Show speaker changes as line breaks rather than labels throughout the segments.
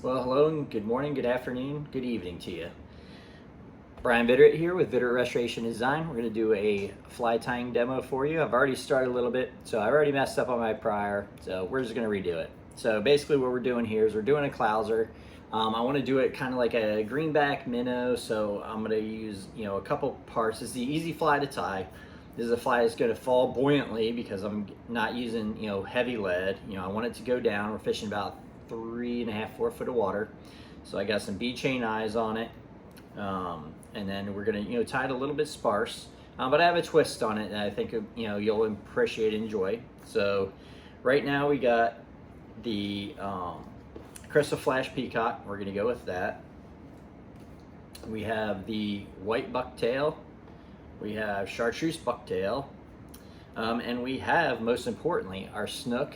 Well, hello and good morning, good afternoon, good evening to you. Brian Vitoritt here with Vitoritt Restoration Design. We're going to do a fly tying demo for you. I've already started a little bit, so I've already messed up on my prior, so we're just going to redo it. So basically what we're doing here is we're doing a Clouser. I want to do it kind of like a greenback minnow, so I'm going to use a couple parts. This is the easy fly to tie. This is a fly that's going to fall buoyantly because I'm not using heavy lead. I want it to go down. We're fishing about 3.5, 4 foot of water. So I got some bead chain eyes on it. And then we're gonna tie it a little bit sparse. But I have a twist on it that I think you'll appreciate and enjoy. So right now we got the Krystal Flash Peacock. We're gonna go with that. We have the white bucktail. We have Chartreuse bucktail. And we have, most importantly, our Snook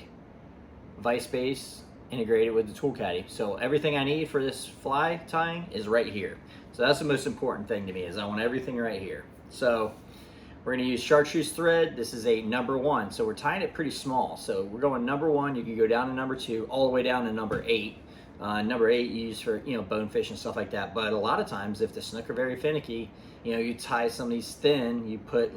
vice base integrated with the tool caddy. So everything I need for this fly tying is right here. So that's the most important thing to me, is I want everything right here. So we're going to use chartreuse thread. This is a #1, so we're tying it pretty small. So we're going #1. You can go down to #2, all the way down to #8. #8 you use for bonefish and stuff like that. But a lot of times, if the snook are very finicky, you tie some of these thin. You put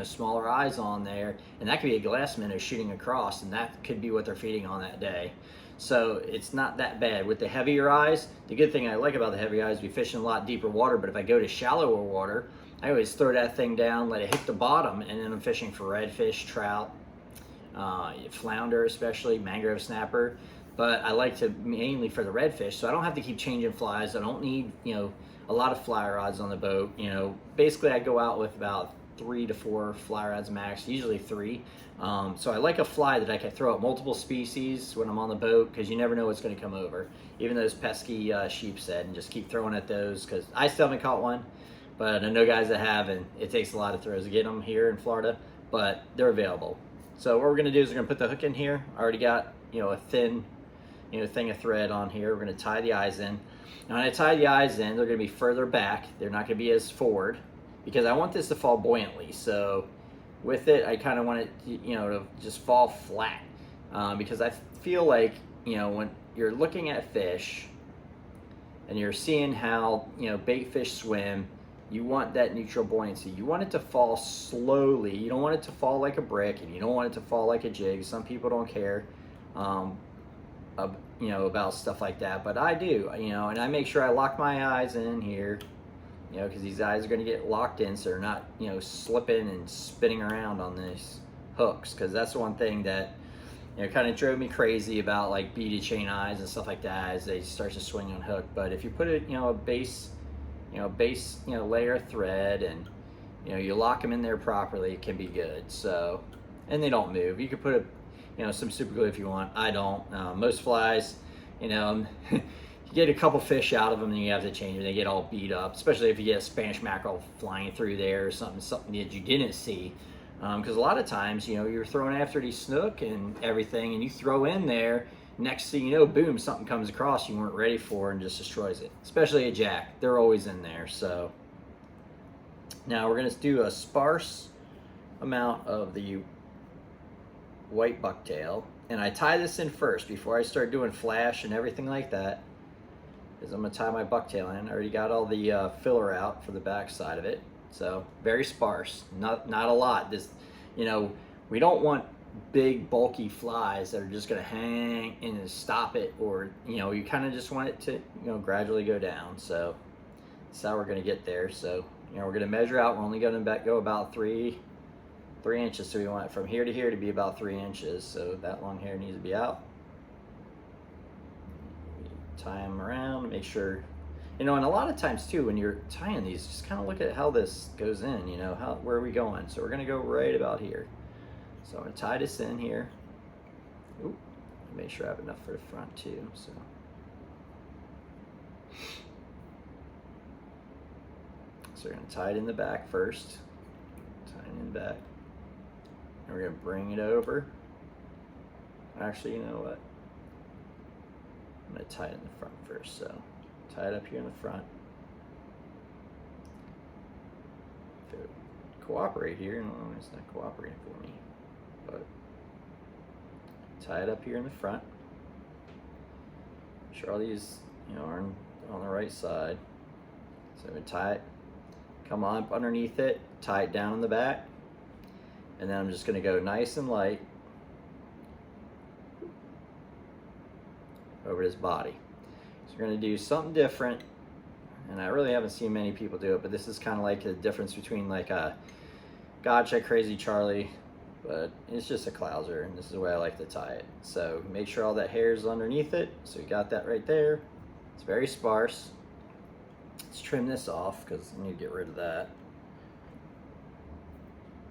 smaller eyes on there, and that could be a glass minnow shooting across, and that could be what they're feeding on that day. So it's not that bad. With the heavier eyes, the good thing I like about the heavy eyes, we fish in a lot deeper water, but if I go to shallower water, I always throw that thing down, let it hit the bottom, and then I'm fishing for redfish, trout, flounder especially, mangrove snapper. But I like to mainly for the redfish, so I don't have to keep changing flies. I don't need a lot of fly rods on the boat. Basically I go out with about 3 to 4 fly rods max, usually 3. So I like a fly that I can throw at multiple species when I'm on the boat, because you never know what's going to come over. Even those pesky sheepshead, and just keep throwing at those, because I still haven't caught one, but I know guys that have, and it takes a lot of throws to get them here in Florida, but they're available. So what we're going to do is we're going to put the hook in here. I already got a thin thing of thread on here. We're going to tie the eyes in. Now when I tie the eyes in, they're going to be further back. They're not going to be as forward, because I want this to fall buoyantly. So with it, I kind of want it to just fall flat, because I feel like when you're looking at fish and you're seeing how bait fish swim, you want that neutral buoyancy. You want it to fall slowly. You don't want it to fall like a brick, and you don't want it to fall like a jig. Some people don't care about stuff like that, but I do. And I make sure I lock my eyes in here, because these eyes are going to get locked in, so they're not slipping and spinning around on these hooks. Because that's the one thing that kind of drove me crazy about like beaded chain eyes and stuff like that, as they start to swing on hook. But if you put a base layer of thread, and you lock them in there properly, it can be good. So, and they don't move. You could put some super glue if you want. I don't. Most flies, you get a couple fish out of them and you have to change them. They get all beat up, especially if you get a Spanish mackerel flying through there or something that you didn't see. Because a lot of times, you're throwing after these snook and everything, and you throw in there, next thing you know, boom, something comes across you weren't ready for and just destroys it. Especially a jack. They're always in there. So now we're going to do a sparse amount of the white bucktail. And I tie this in first before I start doing flash and everything like that, because I'm going to tie my bucktail in. I already got all the filler out for the back side of it. So very sparse, not a lot. This, we don't want big bulky flies that are just going to hang and stop it, or you kind of just want it to gradually go down. So that's how we're going to get there. So we're going to measure out. We're only going to go about 3 inches. So we want it from here to here to be about 3 inches. So that long hair needs to be out. Tie them around, make sure. And a lot of times too, when you're tying these, just kind of look at how this goes in, where are we going? So we're going to go right about here. So I'm going to tie this in here. Ooh, make sure I have enough for the front too. So we're going to tie it in the back first. Tie it in the back. And we're going to bring it over. Actually, you know what? I'm going to tie it in the front first. So tie it up here in the front. If it would cooperate here, no, it's not cooperating for me. But tie it up here in the front. Make sure all these you know, on the right side. So we tie it, come up underneath it, tie it down in the back, and then I'm just going to go nice and light over this body. So we're going to do something different, and I really haven't seen many people do it, but this is kind of like the difference between like a Gotcha Crazy Charlie, but it's just a Clouser, and this is the way I like to tie it. So make sure all that hair is underneath it. So you got that right there. It's very sparse. Let's trim this off because I need to get rid of that.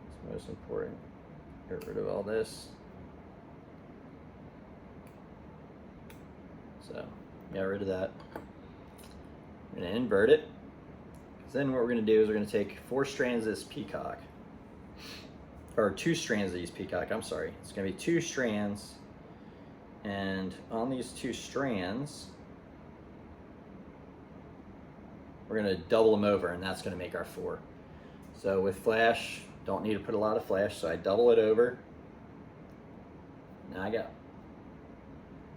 It's most important. Get rid of all this. So get rid of that. I'm going to invert it. Then what we're going to do is we're going to take 4 strands of this peacock. Or 2 strands of these peacock, I'm sorry. It's going to be 2 strands. And on these 2 strands, we're going to double them over, and that's going to make our 4. So with flash, don't need to put a lot of flash, so I double it over. Now I got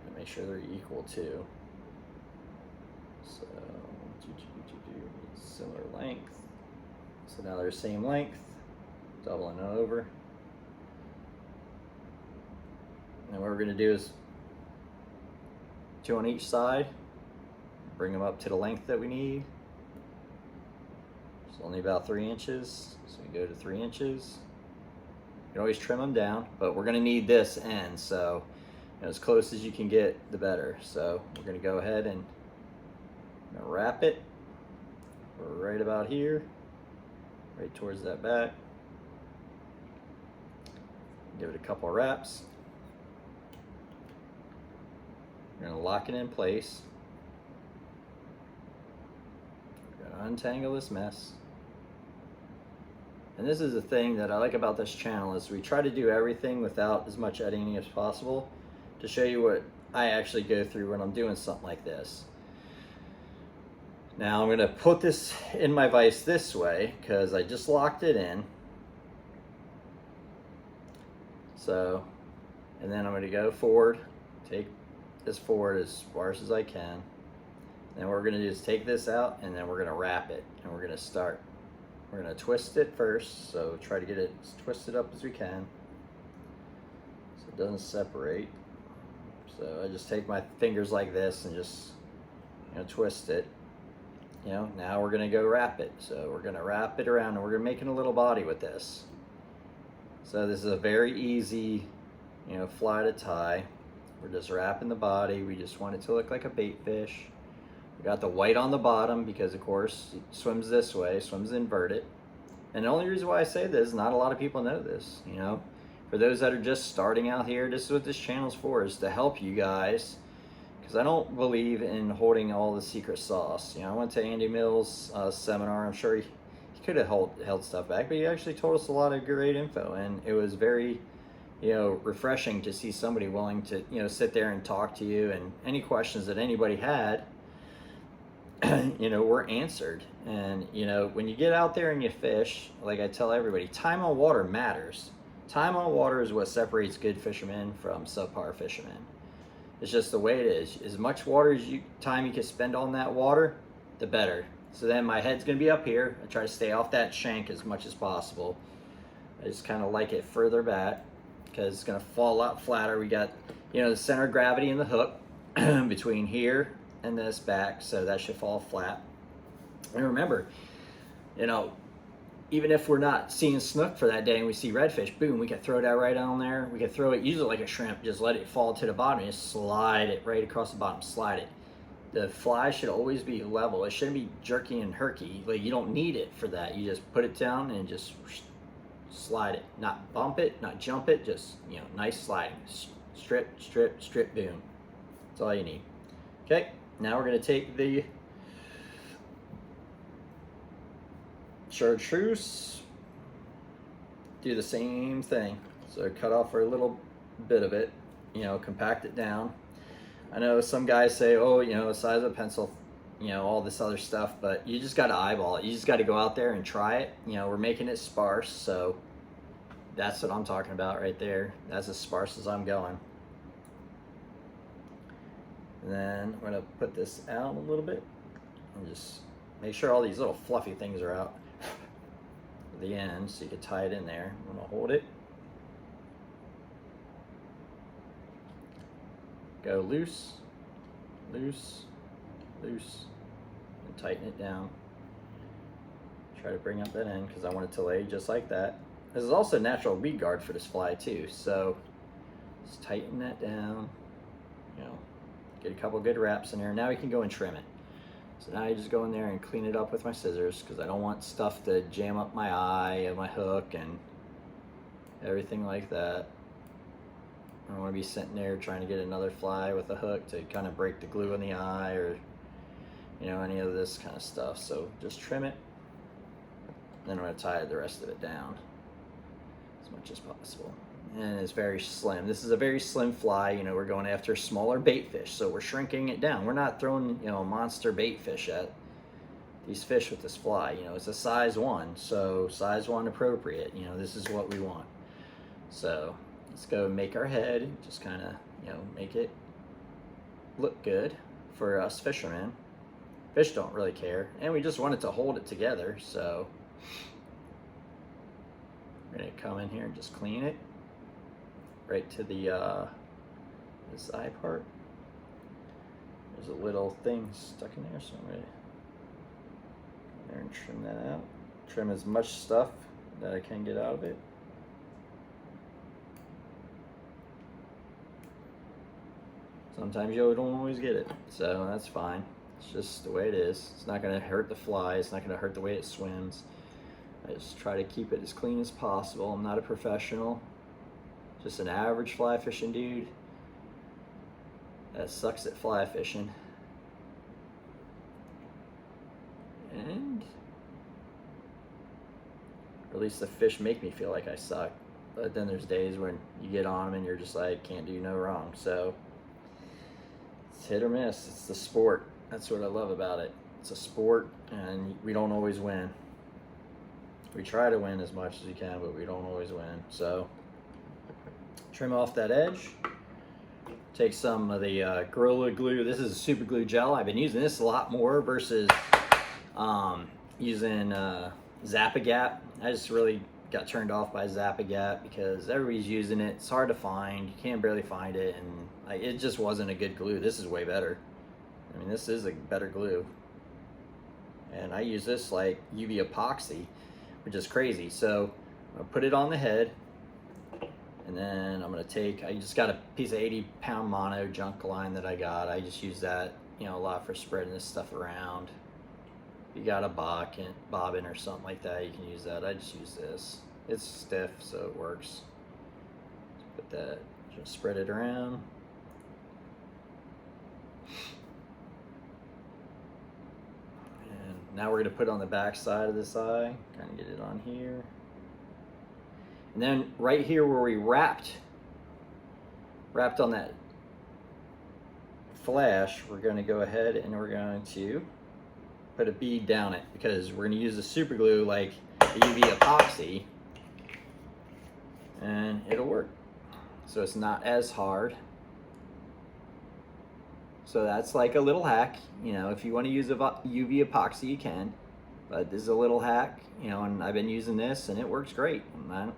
to make sure they're equal too. So similar length. So now they're same length. Doubling it over. And what we're going to do is 2 on each side. Bring them up to the length that we need. It's only about 3 inches, so we go to 3 inches. You can always trim them down, but we're going to need this end, so as close as you can get, the better. So we're going to go ahead and wrap it right about here, right towards that back. Give it a couple of wraps. We're going to lock it in place. We're going to untangle this mess. And this is the thing that I like about this channel, is we try to do everything without as much editing as possible to show you what I actually go through when I'm doing something like this. Now I'm going to put this in my vise this way because I just locked it in. So, and then I'm going to go forward, take this forward as sparse as I can. Then what we're going to do is take this out, and then we're going to wrap it, and we're going to start. We're going to twist it first, so try to get it as twisted up as we can so it doesn't separate. So I just take my fingers like this and just, you know, twist it. You know, now we're going to go wrap it. So we're going to wrap it around, and we're going to make a little body with this. So this is a very easy, you know, fly to tie. We're just wrapping the body. We just want it to look like a bait fish. We got the white on the bottom because, of course, it swims this way, swims inverted. And the only reason why I say this, not a lot of people know this, you know. For those that are just starting out here, this is what this channel's for, is to help you guys. Because I don't believe in holding all the secret sauce. You know, I went to Andy Mills' seminar. I'm sure he could have held stuff back, but he actually told us a lot of great info, and it was very, you know, refreshing to see somebody willing to, you know, sit there and talk to you, and any questions that anybody had, you know, were answered. And, you know, when you get out there and you fish, like I tell everybody, time on water matters. Time on water is what separates good fishermen from subpar fishermen. It's just the way it is. As much water time you can spend on that water, the better. So then my head's going to be up here. I try to stay off that shank as much as possible. I just kind of like it further back because it's going to fall a lot flatter. We got, you know, the center of gravity in the hook between here and this back, so that should fall flat. And remember, you know, even if we're not seeing snook for that day and we see redfish, boom, we can throw that right on there. We can throw it, use it like a shrimp, just let it fall to the bottom and just slide it right across the bottom, slide it. The fly should always be level. It shouldn't be jerky and herky. Like, you don't need it for that. You just put it down and just slide it. Not bump it, not jump it, just, you know, nice sliding. Strip, strip, strip, boom. That's all you need. Okay, now we're going to take the Chartreuse, do the same thing. So cut off for a little bit of it, you know, compact it down. I know some guys say, oh, you know, the size of a pencil, you know, all this other stuff, but you just got to eyeball it. You just got to go out there and try it. You know, we're making it sparse, so that's what I'm talking about right there. That's as sparse as I'm going. And then I'm gonna put this out a little bit and just make sure all these little fluffy things are out at the end, so you can tie it in there. I'm gonna hold it. Go loose, loose, loose, and tighten it down. Try to bring up that end because I want it to lay just like that. This is also natural weed guard for this fly too, so just tighten that down, you know, get a couple good wraps in there. Now we can go and trim it. So now I just go in there and clean it up with my scissors because I don't want stuff to jam up my eye and my hook and everything like that. I don't want to be sitting there trying to get another fly with a hook to kind of break the glue in the eye or, you know, any of this kind of stuff. So just trim it. Then I'm going to tie the rest of it down as much as possible. And it's very slim. This is a very slim fly. You know, we're going after smaller bait fish, so we're shrinking it down. We're not throwing, you know, monster bait fish at these fish with this fly. You know, it's a size 1, so size 1 appropriate. You know, this is what we want. So let's go make our head, just kind of, you know, make it look good for us fishermen. Fish don't really care, and we just want it to hold it together, so we're gonna come in here and just clean it right to the side part. There's a little thing stuck in there, so I'm gonna go there and trim that out. Trim as much stuff that I can get out of it. Sometimes you don't always get it, so that's fine. It's just the way it is. It's not gonna hurt the fly, it's not gonna hurt the way it swims. I just try to keep it as clean as possible. I'm not a professional, just an average fly fishing dude that sucks at fly fishing. And or at least the fish make me feel like I suck. But then there's days when you get on them and you're just like, can't do no wrong. So it's hit or miss. It's the sport. That's what I love about it. It's a sport, and we don't always win. We try to win as much as we can, but we don't always win. So trim off that edge. Take some of the Gorilla Glue. This is a super glue gel. I've been using this a lot more versus using Zap-A-Gap. I just really got turned off by Zap-A-Gap because everybody's using it. It's hard to find. You can barely find it, and it just wasn't a good glue. This is way better. I mean, this is a better glue. And I use this like UV epoxy, which is crazy. So I'm gonna put it on the head, and then I'm gonna take, I just got a piece of 80-pound mono junk line that I got. I just use that, you know, a lot for spreading this stuff around. If you got a bobbin or something like that, you can use that. I just use this. It's stiff, so it works. Just put that, just spread it around. Now we're going to put it on the back side of this eye, kind of get it on here. And then right here where we wrapped on that flash, we're going to go ahead and we're going to put a bead down it because we're going to use the super glue like the UV epoxy, and it'll work. So it's not as hard. So that's like a little hack, you know, if you want to use a UV epoxy, you can, but this is a little hack, you know, and I've been using this and it works great. I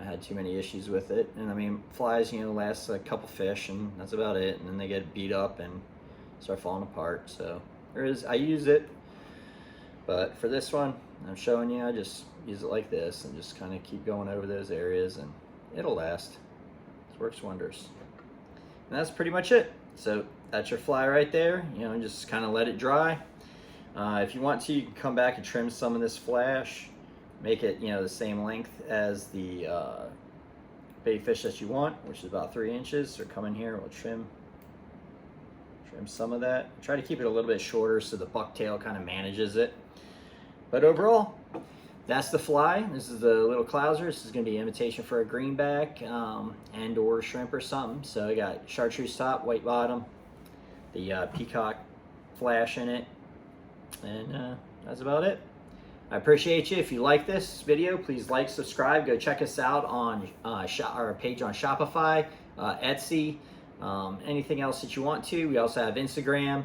had too many issues with it. And I mean, flies, you know, last a couple fish and that's about it. And then they get beat up and start falling apart. So I use it, but for this one, I'm showing you, I just use it like this and just kind of keep going over those areas and it'll last. It works wonders. And that's pretty much it. So that's your fly right there, you know, just kind of let it dry. If you want to, you can come back and trim some of this flash, make it, you know, the same length as the bait fish that you want, which is about 3 inches. So come in here, we'll trim some of that. Try to keep it a little bit shorter so the bucktail kind of manages it. But overall, that's the fly. This is the little Clouser. This is going to be an imitation for a greenback and or shrimp or something. So I got Chartreuse top, white bottom, the peacock flash in it, and that's about it. I appreciate you. If you like this video, please like, subscribe. Go check us out on our page on Shopify, Etsy. anything else that you want to. We also have Instagram,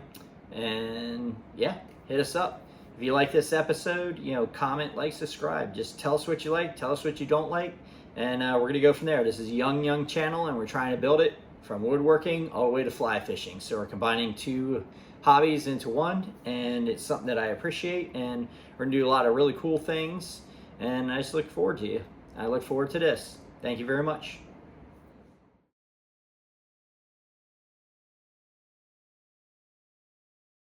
and yeah, hit us up. If you like this episode, comment, like, subscribe. Just tell us what you like, tell us what you don't like, and we're gonna go from there. This is a young channel, and we're trying to build it from woodworking all the way to fly fishing. So we're combining two hobbies into one, and it's something that I appreciate, and we're gonna do a lot of really cool things, and I just look forward to you. I look forward to this. Thank you very much.